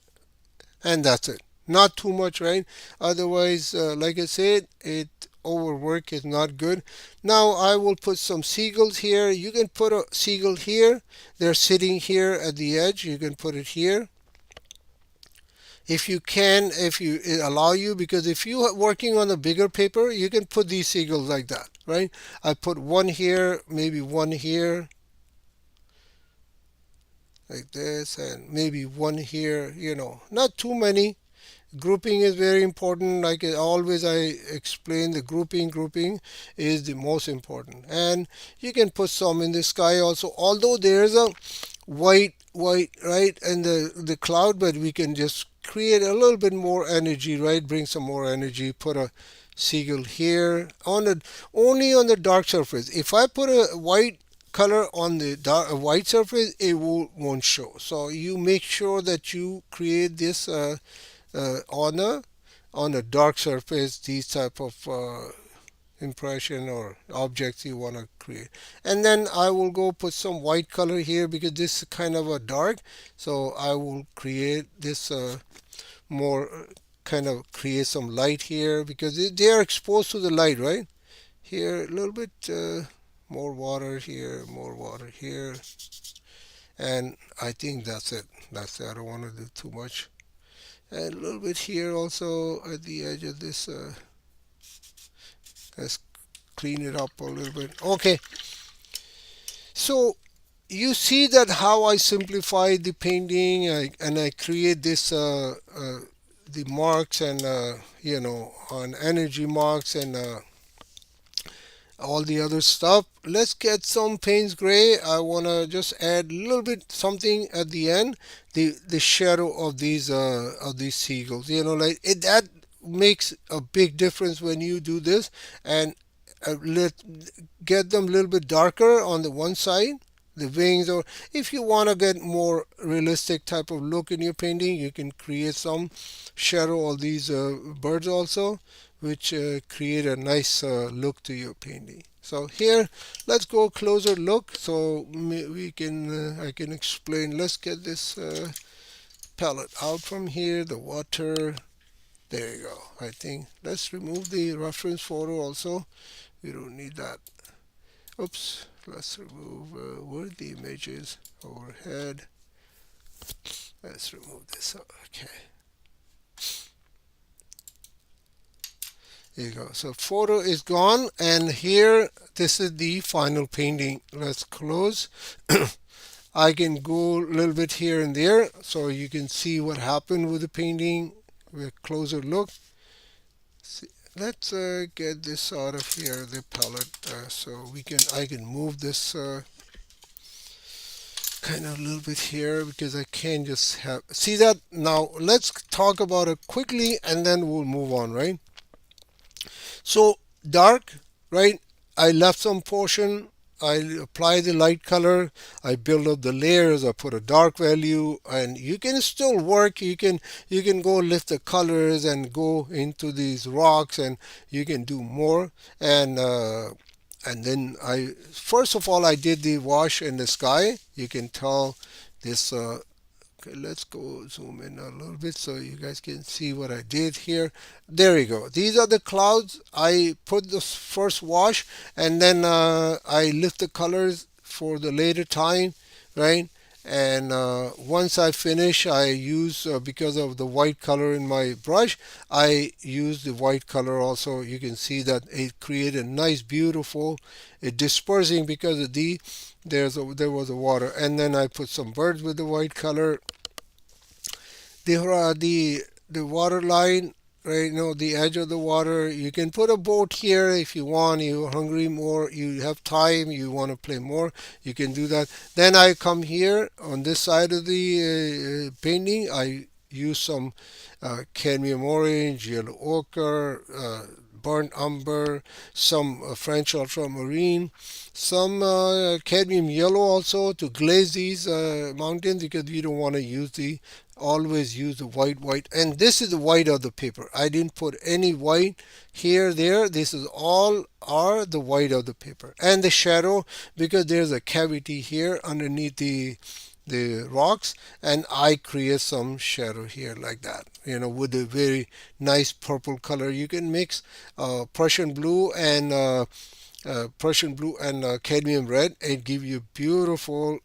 and that's it. Not too much, right? Otherwise, like I said, it overwork is not good. Now I will put some seagulls here. You can put a seagull here. They're sitting here at the edge. You can put it here if you can, if you it allow you, because if you are working on a bigger paper, you can put these seagulls like that, right? I put one here, maybe one here, like this, and maybe one here, not too many. Grouping is very important. Like always I explain, the grouping is the most important. And you can put some in the sky also, although there's a white right, and the cloud, but we can just create a little bit more energy, right? Bring some more energy. Put a seagull here on the only on the dark surface. If I put a white color on the white surface, it won't show. So you make sure that you create this on a dark surface, these type of impression or objects you want to create. And then I will go put some white color here, because this is kind of a dark, so I will create this more kind of create some light here, because they are exposed to the light, right? Here a little bit more water here, more water here, and I think that's it. I don't want to do too much. And a little bit here also at the edge of this Let's clean it up a little bit. Okay, so you see that how I simplify the painting, and I create this the marks and on energy marks and all the other stuff. Let's get some Payne's gray. I want to just add a little bit something at the end, the shadow of these seagulls. Like that makes a big difference when you do this. And let get them a little bit darker on the one side, the wings. Or if you want to get more realistic type of look in your painting, you can create some shadow of these birds also, which create a nice look to your painting. So here, let's go closer look so we can I can explain. Let's get this palette out from here, the water. There you go. I think let's remove the reference photo also. We don't need that. Oops. Let's remove where the image is. Overhead. Let's remove this. Okay. There you go. So photo is gone, and here this is the final painting. Let's close. I can go a little bit here and there so you can see what happened with the painting with a closer look. See, let's get this out of here, the palette, so I can move this kind of a little bit here because I can't just have see that. Now let's talk about it quickly and then we'll move on, right? So dark, right? I left some portion. I apply the light color. I build up the layers. I put a dark value, and you can still work. You can go lift the colors and go into these rocks, and you can do more. And then I first of all I did the wash in the sky. You can tell this okay, let's go zoom in a little bit so you guys can see what I did here. There you go. These are the clouds. I put the first wash, and then I lift the colors for the later time, right? And once I finish, I use, because of the white color in my brush, I use the white color also. You can see that it created a nice, beautiful, dispersing because of there was a water. And then I put some birds with the white color, the water line, right? The edge of the water. You can put a boat here if you want. You're hungry more, you have time, you want to play more, you can do that. Then I come here on this side of the painting. I use some cadmium orange, yellow ochre, burnt umber, some French ultramarine, some cadmium yellow also to glaze these mountains, because you don't want to use the always use the white, and this is the white of the paper. I didn't put any white here, there. This is all are the white of the paper. And the shadow, because there's a cavity here underneath the rocks, and I create some shadow here like that, with a very nice purple color. You can mix Prussian blue and cadmium red, and give you beautiful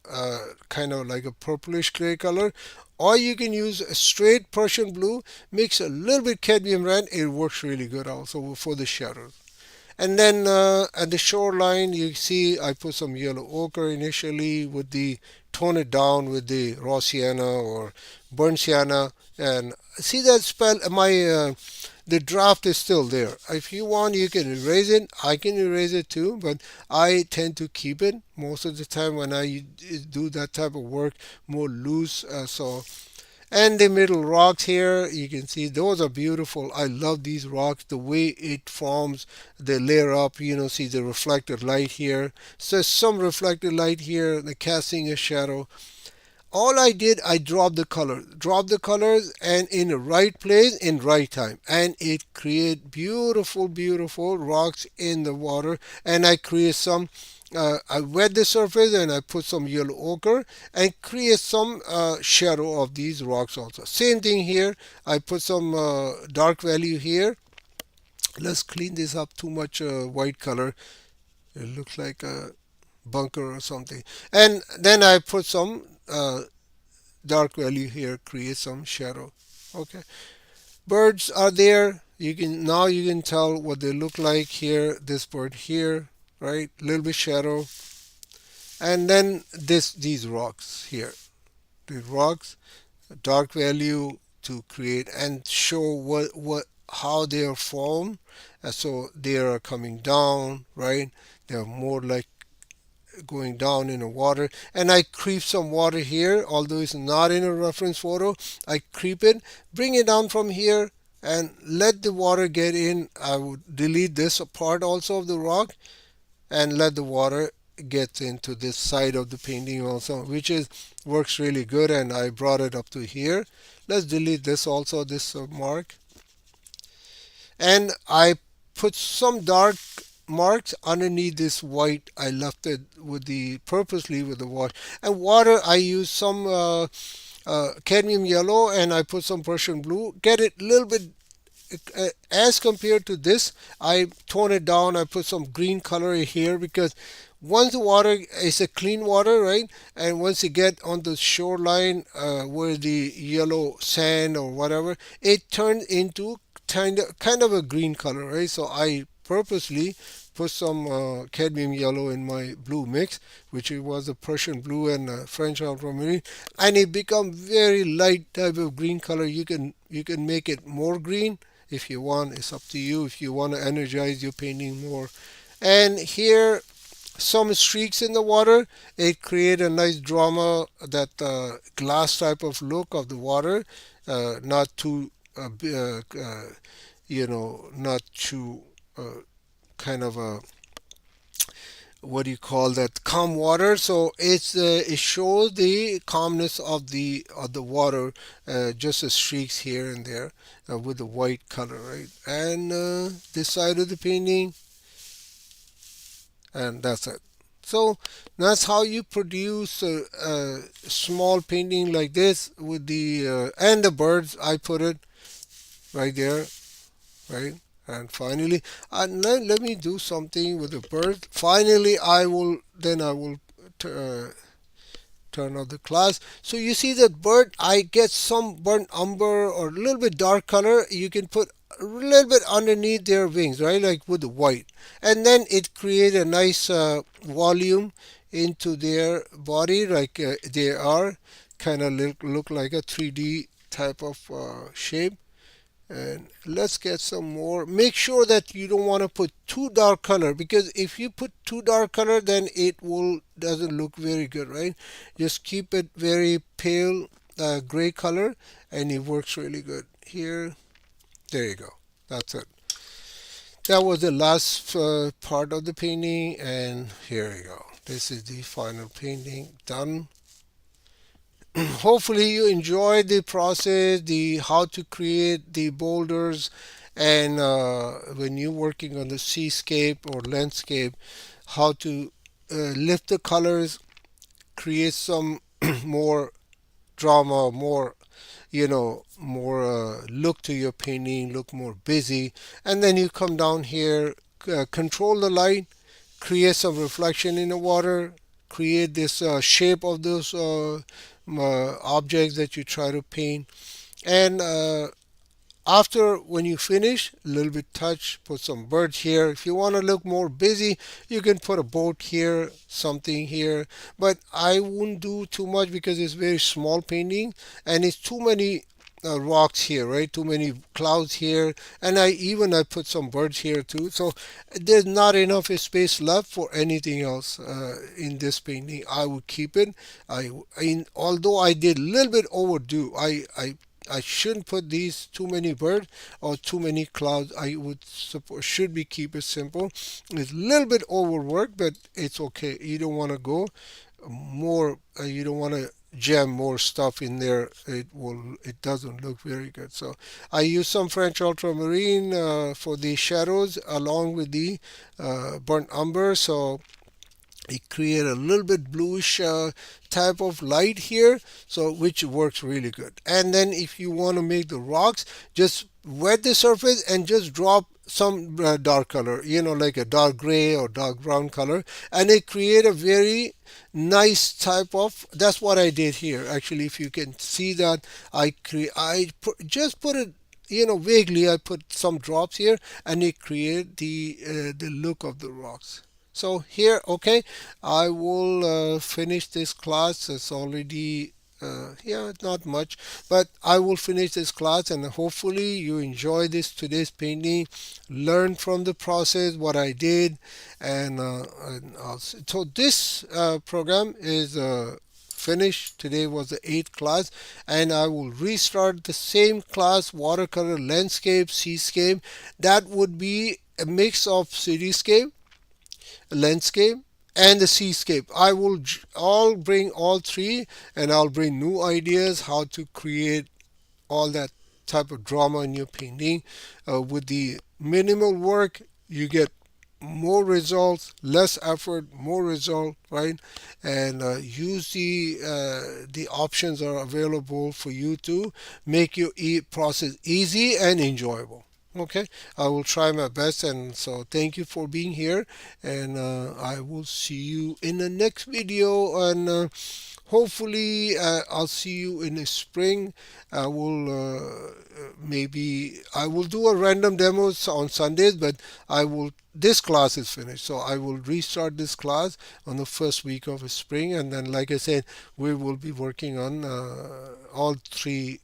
kind of like a purplish gray color. Or you can use a straight Prussian blue, mix a little bit cadmium red. It works really good also for the shadows. And then at the shoreline, you see I put some yellow ochre initially with the tone it down with the raw sienna or burnt sienna. And see that spell, the draft is still there. If you want, you can erase it. I can erase it too, but I tend to keep it most of the time when I do that type of work, more loose. And the middle rocks here, you can see those are beautiful. I love these rocks, the way it forms the layer up. See the reflected light here. So some reflected light here, the casting a shadow. All I did, I dropped the colors, and in the right place, in right time, and it create beautiful rocks in the water. And I create some. I wet the surface and I put some yellow ochre and create some shadow of these rocks also. Same thing here. I put some dark value here. Let's clean this up. Too much white color. It looks like a bunker or something. And then I put some dark value here, create some shadow. Okay, birds are there. You can tell what they look like here. This bird here, right? A little bit shadow, and then these rocks here. The rocks, dark value to create and show what how they are formed. So they are coming down, right? They're more like going down in the water, and I creep some water here, although it's not in a reference photo. I creep it, bring it down from here, and let the water get in. I would delete this part also of the rock and let the water get into this side of the painting also, which is works really good. And I brought it up to here. Let's delete this also, this mark, and I put some dark marks underneath this white. I left it with the purposely with the water. And water, I use some cadmium yellow, and I put some Prussian blue. Get it a little bit as compared to this. I tone it down. I put some green color here because once the water is a clean water, right? And once you get on the shoreline where the yellow sand or whatever, it turns into kind of a green color, right? So I purposely put some cadmium yellow in my blue mix, which it was a Prussian blue and French ultramarine, and it become very light type of green color. You can make it more green if you want. It's up to you if you want to energize your painting more. And here some streaks in the water, it create a nice drama, that glass type of look of the water, not too not too kind of a, what do you call that, calm water. So it shows the calmness of the water, just the streaks here and there with the white color, right? And this side of the painting, and that's it. So that's how you produce a small painting like this with the and the birds. I put it right there, right? And finally, let me do something with the bird. Finally, I will turn off the class. So you see that bird, I get some burnt umber or a little bit dark color. You can put a little bit underneath their wings, right? Like with the white. And then it creates a nice volume into their body, like they are kind of look like a 3D type of shape. And let's get some more. Make sure that you don't want to put too dark color, because if you put too dark color, then it will doesn't look very good, right? Just keep it very pale gray color, and it works really good. Here, there you go. That's it. That was the last part of the painting, and here you go. This is the final painting done. Hopefully you enjoyed the process, the how to create the boulders, and when you're working on the seascape or landscape, how to lift the colors, create some more drama, more more look to your painting, look more busy. And then you come down here, control the light, create some reflection in the water, create this shape of those objects that you try to paint. And after, when you finish, a little bit touch, put some birds here. If you want to look more busy, you can put a boat here, something here. But I wouldn't do too much because it's very small painting, and it's too many rocks here, right? Too many clouds here, and I put some birds here too. So there's not enough space left for anything else in this painting. I would keep it. Although I did a little bit overdo, I shouldn't put these too many birds or too many clouds. I would suppose should be keep it simple. It's a little bit overworked, but it's okay. You don't want to go more. You don't want to jam more stuff in there. It doesn't look very good. So I use some French ultramarine for the shadows along with the burnt umber. So it create a little bit bluish type of light here, so which works really good. And then if you want to make the rocks, just wet the surface and just drop some dark color, like a dark gray or dark brown color, and it create a very nice type of. That's what I did here. Actually, if you can see that, just put it vaguely I put some drops here, and it create the look of the rocks. So here, okay, I will finish this class. It's already yeah, not much, but I will finish this class, and hopefully you enjoy this today's painting, learn from the process what I did, so this program is finished. Today was the eighth class, and I will restart the same class, watercolor landscape, seascape. That would be a mix of cityscape, landscape, and the seascape. I will all bring all three, and I'll bring new ideas how to create all that type of drama in your painting. With the minimal work, you get more results, less effort, more result, right? And use the options are available for you to make your process easy and enjoyable. Okay, I will try my best, and so thank you for being here, and I will see you in the next video, and hopefully I'll see you in the spring. I will maybe I will do a random demos on Sundays, but I will this class is finished, so I will restart this class on the first week of spring, and then like I said, we will be working on all three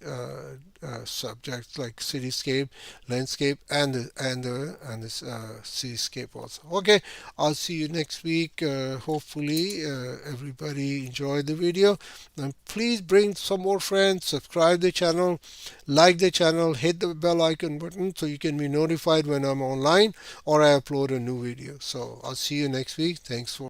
subjects like cityscape, landscape, and the seascape also. Okay, I'll see you next week. Hopefully everybody enjoyed the video, and please bring some more friends, subscribe the channel, like the channel, hit the bell icon button so you can be notified when I'm online or I upload a new video. So I'll see you next week. Thanks for